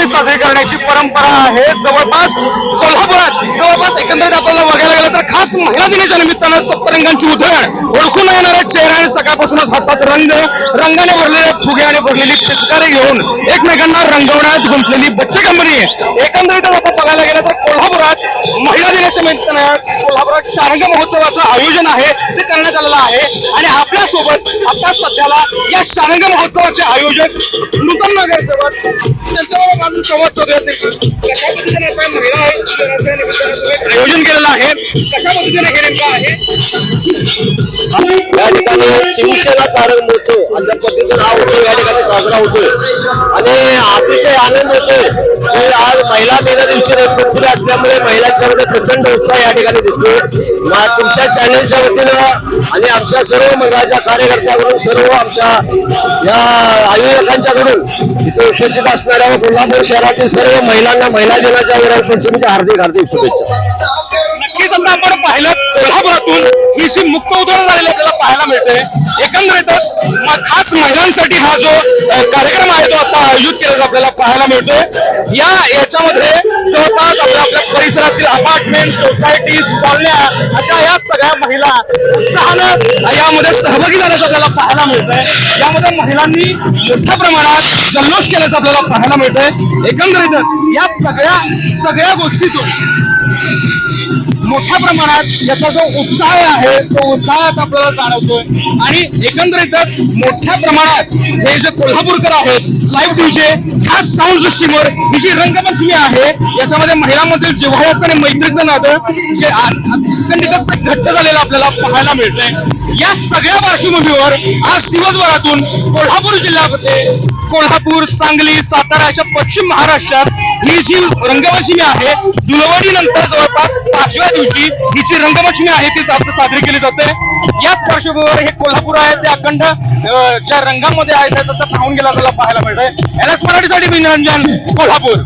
साजरी करण्याची परंपरा आहे जवळपास कोल्हापुरात. जवळपास एकंदरीत आपल्याला बघायला गेलं तर खास महिला दिनाच्या निमित्तानं सप्तरंगांची उधळण, ओळखून येणाऱ्या चेहरा आणि सकाळपासूनच हातात रंगाने भरलेले फुगे आणि भरलेली पिचकारी घेऊन एकमेकांना रंगवण्यात गुंतलेली बच्चे कंपनी. एकंदरीत आपण बघायला गेलं तर कोल्हापुरात महिला दिनाच्या निमित्तानं कोल्हापुरात शारंग महोत्सवाचं आयोजन आहे ते करण्यात आलेलं आहे. आणि आपल्यासोबत आता सध्याला या शारंग महोत्सवाचे आयोजक नूतन नगरसेवक त्यांच्याबरोबर आपण संवाद साधूया. कशा पद्धतीने आपण महिला आयोजन केलेलं आहे, कशा पद्धतीने हे नेमकं आहे? या ठिकाणी शिवसेना शारंग महोत्सव अशा पद्धतीने हा उत्सव या ठिकाणी साजरा होतोय आणि अतिशय आनंद होतोय की आज महिला दिना दिवशी रथपंचमी असल्यामुळे महिलांच्यामध्ये प्रचंड उत्साह या ठिकाणी दिसतोय. तुमच्या चॅनलच्या वतीनं आणि आमच्या सर्व मंडळाच्या कार्यकर्त्यांकडून, सर्व आमच्या या आयोजकांच्याकडून इथे उपस्थित असणाऱ्या कोल्हापूर शहरातील सर्व महिलांना महिला दिनाच्या रथपंचमीच्या हार्दिक हार्दिक शुभेच्छा. नक्कीच आता आपण पाहिलं कोल्हापुरातून ही जी मुक्त उधळण झालेली आपल्याला पाहायला मिळते. एकंदरीतच खास महिलांसाठी हा जो कार्यक्रम आहे तो आता आयोजित केलेला आपल्याला पाहायला मिळतोय. याच्यामध्ये जवळपास आपल्या परिसरातील अपार्टमेंट, सोसायटीज, कॉलन्या अशा या सगळ्या महिला उत्साहानं यामध्ये सहभागी झाल्याचं आपल्याला पाहायला मिळतंय. यामध्ये महिलांनी मोठ्या प्रमाणात जल्लोष केल्याचं आपल्याला पाहायला मिळतंय. एकंदरीतच या सगळ्या गोष्टीतून मोठ्या प्रमाणात याचा जो उत्साह आहे तो उत्साहात आपल्याला जाणवतोय. आणि एकंदरीतच मोठ्या प्रमाणात हे जे कोल्हापूरकर आहेत लाईव्ह डीजे खास साऊंड सिस्टीमवर ही जी रंगपंचमी आहे याच्यामध्ये महिलांमधील जिव्हाळ्याचं आणि मैत्रीचं नातं जे अत्यंत घट्ट झालेलं आपल्याला पाहायला मिळतंय. या सगळ्या पार्श्वभूमीवर आज दिवसभरातून कोल्हापूर जिल्ह्यामध्ये कोल्हापूर, सांगली, सातारा अशा पश्चिम महाराष्ट्रात ही जी रंगपंचमी आहे धुळवडी नंतर जवळपास 5व्या दिवशी ही जी रंगपंचमी आहे ती साजरी केली जाते. याच पार्श्वभूमीवर हे कोल्हापूर आहे ते अखंड ज्या रंगामध्ये आहे त्याचा पाहून गेला आपल्याला पाहायला मिळतंय. LS मराठीसाठी मी निरंजन, कोल्हापूर.